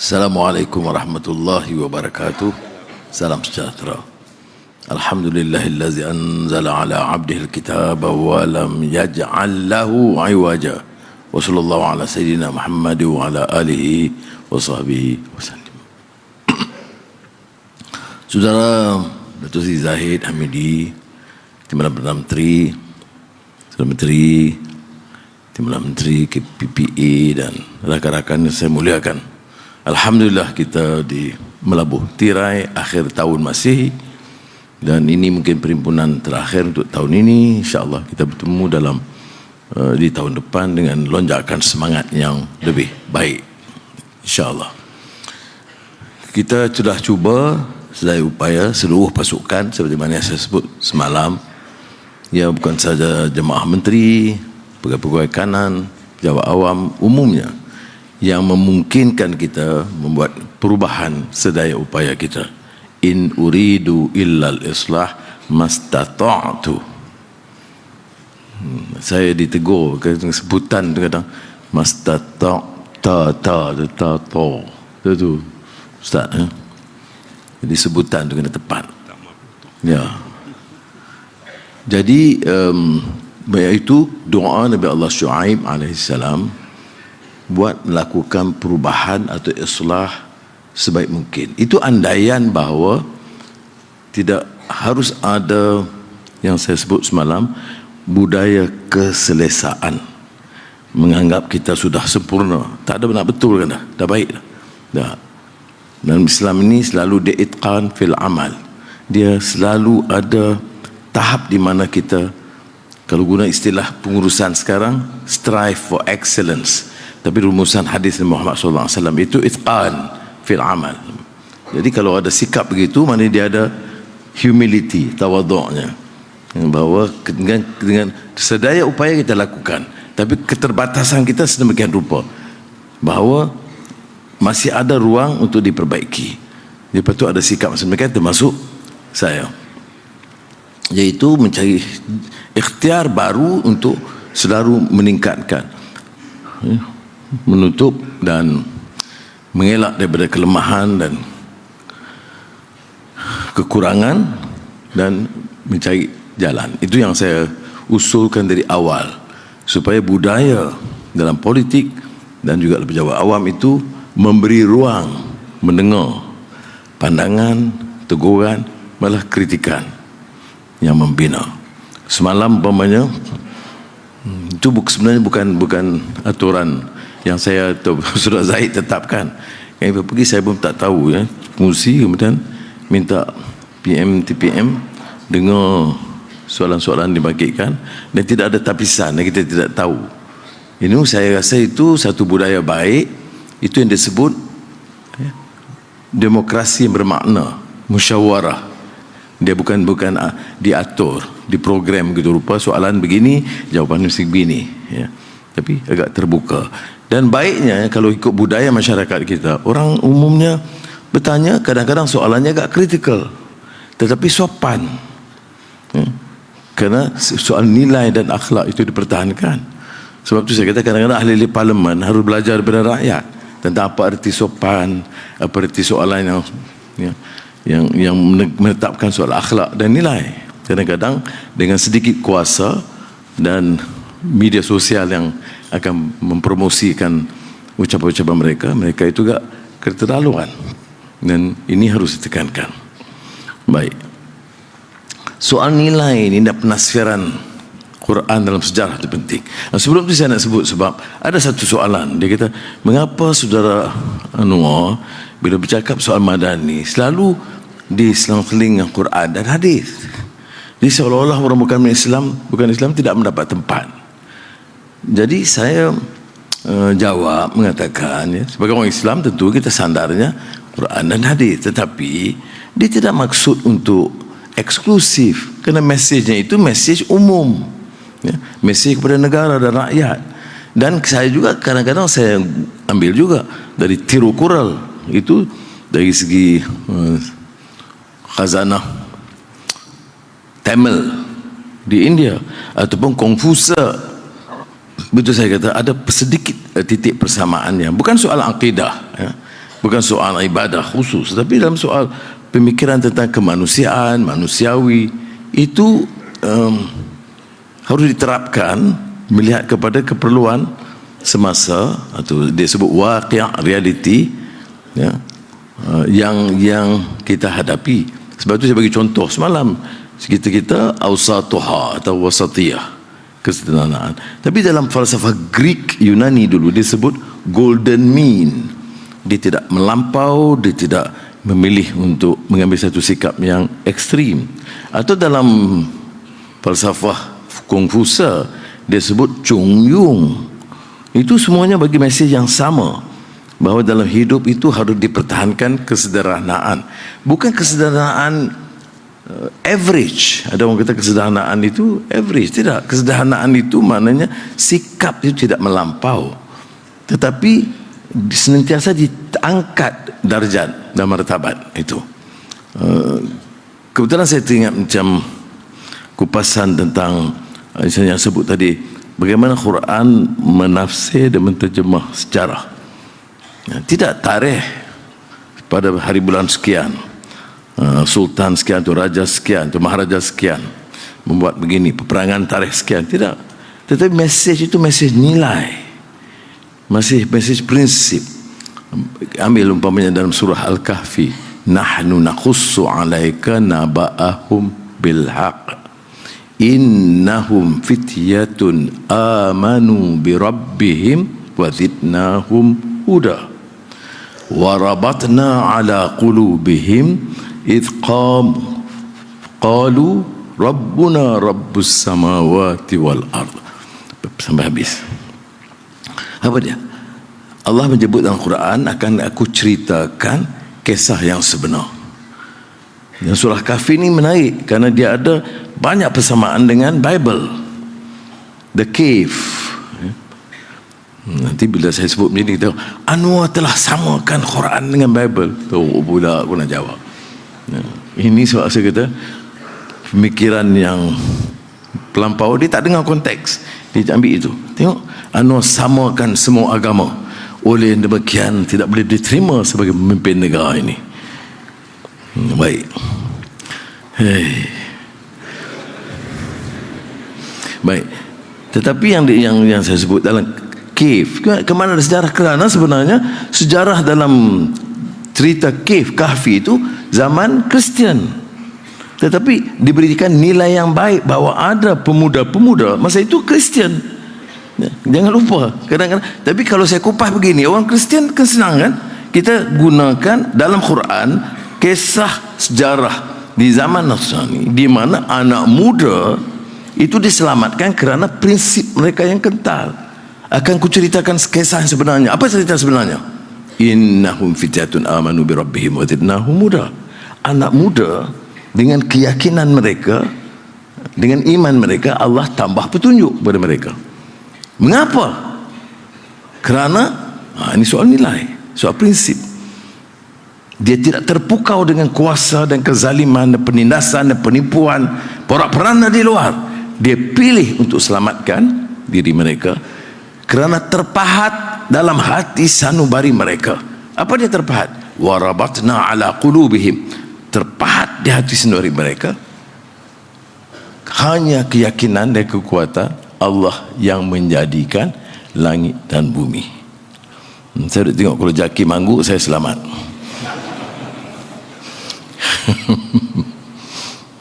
Assalamualaikum warahmatullahi wabarakatuh. Salam sejahtera. Alhamdulillahillazi anzala ala abdihil kitaba wa lam yaj'al lahu iwaja. Wa sallallahu ala sayyidina Muhammad wa ala alihi wa sahbihi wasallam. Saudara Datuk Seri Zahid Hamidi, Timbalan Perdana Menteri, Saudara Menteri, Timbalan Menteri KPPA dan rakan-rakan yang saya muliakan. Alhamdulillah kita di melabuh tirai akhir tahun Masihi, dan ini mungkin perhimpunan terakhir untuk tahun ini. InsyaAllah kita bertemu dalam di tahun depan dengan lonjakan semangat yang lebih baik, InsyaAllah. Kita sudah cuba sedaya upaya seluruh pasukan seperti mana yang saya sebut semalam, ya, bukan saja jemaah menteri, pegawai-pegawai kanan, pejabat awam umumnya, yang memungkinkan kita membuat perubahan sedaya upaya kita. In uridu illal islah mastata'tu. Saya ditegur sebutan tu kadang tu Ustaz, jadi sebutan tu kena tepat. Ya. Jadi iaitu doa Nabi Allah Syuaib alaihissalam buat melakukan perubahan atau islah sebaik mungkin. Itu andaian bahawa tidak harus ada yang saya sebut semalam, budaya keselesaan, menganggap kita sudah sempurna. Tak ada benar, betul kan dah baik dah. Dan Islam ini selalu diitqan fil amal. Dia selalu ada tahap di mana kita, kalau guna istilah pengurusan sekarang, strive for excellence. Tapi rumusan hadis Muhammad SAW itu itqan fil amal. Jadi kalau ada sikap begitu, maknanya dia ada humility, tawaduknya, bahawa dengan sedaya upaya kita lakukan, tapi keterbatasan kita sedemikian rupa bahawa masih ada ruang untuk diperbaiki. Lepas tu ada sikap sedemikian, termasuk saya, iaitu mencari ikhtiar baru untuk selalu meningkatkan, menutup dan mengelak daripada kelemahan dan kekurangan dan mencari jalan. Itu yang saya usulkan dari awal, supaya budaya dalam politik dan juga pejabat awam itu memberi ruang mendengar pandangan, teguran, malah kritikan yang membina. Semalam umpamanya, itu sebenarnya bukan aturan yang saya atau Saudara Zahid tetapkan. Yang pergi saya pun tak tahu, ya, pengurusi kemudian minta PM TPM dengar soalan-soalan dibagikan dan tidak ada tapisan dan kita tidak tahu. Ini saya rasa itu satu budaya baik. Itu yang disebut, ya, demokrasi yang bermakna, musyawarah. Dia bukan diatur, diprogram gitu rupa, soalan begini, jawapan mesti begini, ya. Tapi agak terbuka. Dan baiknya kalau ikut budaya masyarakat kita, orang umumnya bertanya, kadang-kadang soalannya agak kritikal tetapi sopan, ya. Kerana soal nilai dan akhlak itu dipertahankan. Sebab itu saya kata kadang-kadang ahli parlimen harus belajar daripada rakyat tentang apa arti sopan, apa arti soalan yang menetapkan soal akhlak dan nilai. Kadang-kadang dengan sedikit kuasa dan media sosial yang akan mempromosikan ucapan-ucapan mereka itu juga keterlaluan, dan ini harus ditekankan. Baik, soal nilai ini dan penafsiran Quran dalam sejarah itu penting. Sebelum itu saya nak sebut, sebab ada satu soalan, dia kata, mengapa Saudara Anwar bila bercakap soal madani selalu diselang-seling dengan Quran dan hadis? Jadi seolah-olah orang bukan Islam tidak mendapat tempat. Jadi saya jawab mengatakan, ya, sebagai orang Islam tentu kita sandarnya Quran dan hadis, tetapi dia tidak maksud untuk eksklusif, kerana mesejnya itu mesej umum, ya, mesej kepada negara dan rakyat. Dan saya juga kadang-kadang saya ambil juga dari Tirukural, itu dari segi khazanah Tamil di India, ataupun Konfusia. Betul saya kata ada sedikit titik persamaannya, bukan soal akidah, ya. bukan soal ibadah khusus, tapi dalam soal pemikiran tentang kemanusiaan, manusiawi, itu harus diterapkan melihat kepada keperluan semasa, atau dia sebut waqi', reality, ya, yang kita hadapi. Sebab itu saya bagi contoh semalam, kita awsatuha atau wasatiyah, kesederhanaan. Tapi dalam falsafah Greek Yunani dulu dia sebut golden mean. Dia tidak melampau, dia tidak memilih untuk mengambil satu sikap yang ekstrim. Atau dalam falsafah Konfusius dia sebut Chongyun. Itu semuanya bagi mesej yang sama, bahawa dalam hidup itu harus dipertahankan kesederhanaan. Bukan kesederhanaan average. Ada orang kata kesederhanaan itu average. Tidak. Kesederhanaan itu maknanya sikap itu tidak melampau, tetapi senantiasa diangkat darjat dan martabat itu. Kebetulan saya teringat macam kupasan tentang yang sebut tadi, bagaimana Quran menafsir dan menterjemah sejarah. Tidak tarikh pada hari bulan sekian, sultan sekian, tu raja sekian, tu maharaja sekian membuat begini, peperangan tarikh sekian. Tidak. Tetapi mesej itu mesej nilai, masih mesej prinsip. Ambil umpamanya dalam surah Al-Kahfi, nahnu naqussu 'alaika naba'ahum bil haqq innahum fityatun amanu bi rabbihim wa zidnahum huda wa rabatna ala qulubihim idh qalu rabbuna rabbus samawati wal ard. Sampai habis. Apa dia? Allah menyebut dalam Quran, akan aku ceritakan kisah yang sebenar. Dan surah Kahfi ini menarik kerana dia ada banyak persamaan dengan Bible. The Cave. Nanti bila saya sebut begini, kita Anwar telah samakan Quran dengan Bible. Tu pula aku nak jawab. Ini sebab saya kata pemikiran yang pelampau, dia tak dengar konteks, dia ambil itu. Tengok, Anwar samakan semua agama, oleh demikian tidak boleh diterima sebagai pemimpin negara ini. Baik. Baik. Tetapi yang saya sebut dalam Cave, kemana ada sejarah? Kerana sebenarnya sejarah dalam cerita Cave, Kahfi itu zaman Kristian, tetapi diberikan nilai yang baik bahawa ada pemuda-pemuda masa itu Kristian. Jangan lupa kadang-kadang. Tapi kalau saya kupas begini, orang Kristian kan senang kan, kita gunakan dalam Quran kisah sejarah di zaman Nasrani, di mana anak muda itu diselamatkan kerana prinsip mereka yang kental. Akan kuceritakan kisah yang sebenarnya. Apa cerita sebenarnya? Innahum fityatun amanu bi rabbihim wa zidnahum huda. Anak muda dengan keyakinan mereka, dengan iman mereka, Allah tambah petunjuk kepada mereka. Mengapa? Kerana ini soal nilai, soal prinsip. Dia tidak terpukau dengan kuasa dan kezaliman dan penindasan dan penipuan porak-poranda di luar. Dia pilih untuk selamatkan diri mereka kerana terpahat dalam hati sanubari mereka. Apa dia terpahat? Warabatna ala qulubihim. Terpahat di hati sanubari mereka hanya keyakinan dan kekuatan Allah yang menjadikan langit dan bumi. Saya tengok kalau Jaki mangguk, saya selamat.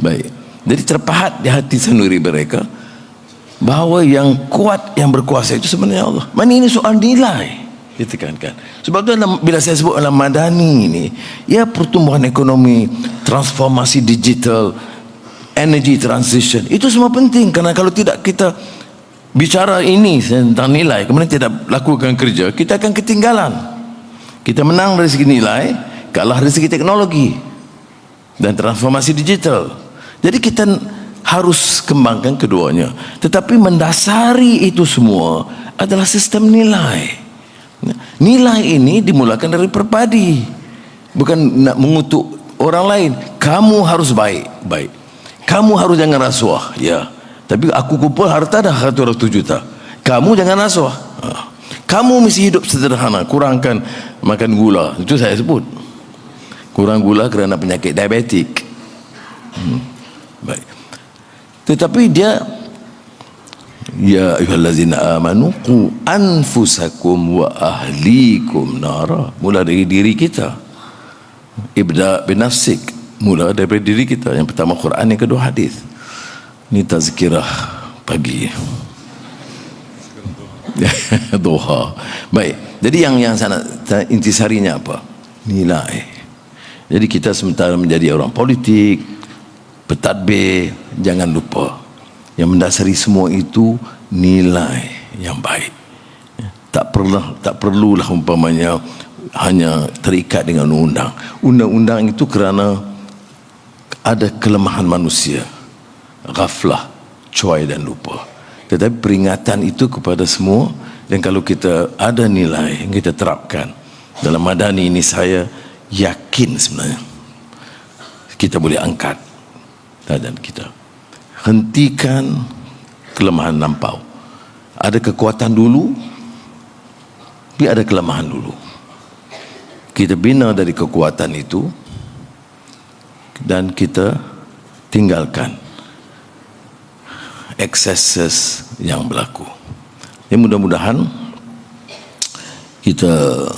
Baik. Jadi terpahat di hati sanubari mereka bahawa yang kuat, yang berkuasa itu sebenarnya Allah. Mana ini soal nilai ditekankan. Sebab itu bila saya sebut dalam Madani ini, ya pertumbuhan ekonomi, transformasi digital, energy transition, itu semua penting. Kerana kalau tidak kita bicara ini tentang nilai, kemudian tidak lakukan kerja, kita akan ketinggalan. Kita menang dari segi nilai, kalah dari segi teknologi dan transformasi digital. Jadi kita harus kembangkan keduanya. Tetapi mendasari itu semua adalah sistem nilai. Nilai ini dimulakan dari perpadi, bukan nak mengutuk orang lain. Kamu harus baik, baik. Kamu harus jangan rasuah, ya. Tapi aku kumpul harta dah 100 juta. Kamu jangan rasuah. Kamu mesti hidup sederhana, kurangkan makan gula. Itu saya sebut. Kurang gula kerana penyakit diabetik. Baik. Tetapi dia, ya ayyuhallazina amanu qu anfusakum wa ahlikum nara. Mula dari diri kita. Ibda binafsik. Mula dari diri kita. Yang pertama Quran, yang kedua hadis. Ini tazkirah pagi. Duha. Baik. Jadi yang sana intisarinya apa? Nilai. Jadi kita sementara menjadi orang politik, pentadbir, jangan lupa yang mendasari semua itu nilai yang baik. Tak perlulah umpamanya hanya terikat dengan undang. Undang-undang itu kerana ada kelemahan manusia, ghaflah, cuai dan lupa. Tetapi peringatan itu kepada semua, dan kalau kita ada nilai yang kita terapkan dalam madani ini, saya yakin sebenarnya kita boleh angkat keadaan kita. Hentikan kelemahan lampau. Ada kekuatan dulu, tapi ada kelemahan dulu. Kita bina dari kekuatan itu dan kita tinggalkan excesses yang berlaku. Ya, mudah-mudahan kita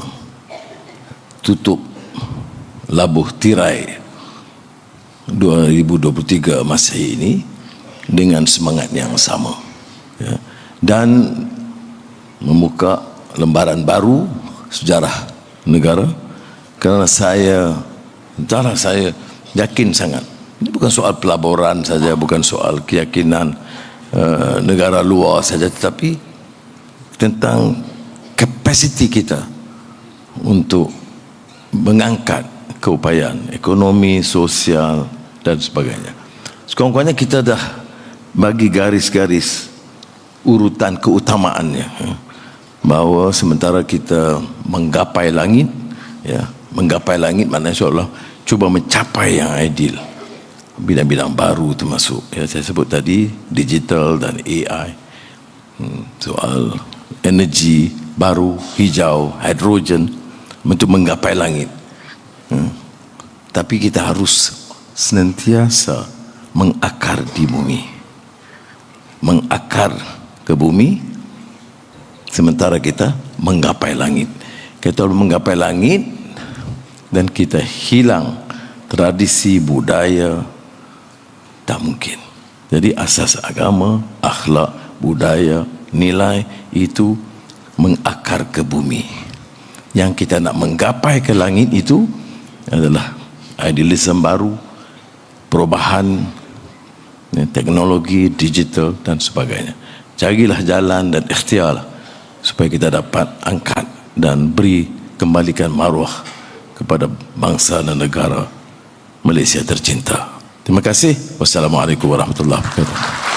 tutup labuh tirai 2023 Masehi ini dengan semangat yang sama, ya, dan membuka lembaran baru sejarah negara. Kerana saya yakin sangat, ini bukan soal pelaburan saja, bukan soal keyakinan negara luar saja, tetapi tentang kapasiti kita untuk mengangkat keupayaan ekonomi, sosial dan sebagainya. Sekurang-kurangnya kita dah bagi garis-garis urutan keutamaannya, bahawa sementara kita menggapai langit, ya, menggapai langit maknanya insya-Allah cuba mencapai yang ideal. Bidang-bidang baru termasuk, ya, saya sebut tadi digital dan AI, soal energi baru, hijau, hidrogen, untuk menggapai langit. Tapi kita harus senantiasa mengakar di bumi, mengakar ke bumi sementara kita menggapai langit. Kita menggapai langit dan kita hilang tradisi budaya, tak mungkin. Jadi asas agama, akhlak, budaya, nilai itu mengakar ke bumi. Yang kita nak menggapai ke langit itu adalah idealisme baru, perubahan, teknologi, digital dan sebagainya. Carilah jalan dan ikhtiar supaya kita dapat angkat dan beri, kembalikan maruah kepada bangsa dan negara Malaysia tercinta. Terima kasih. Wassalamualaikum warahmatullahi wabarakatuh.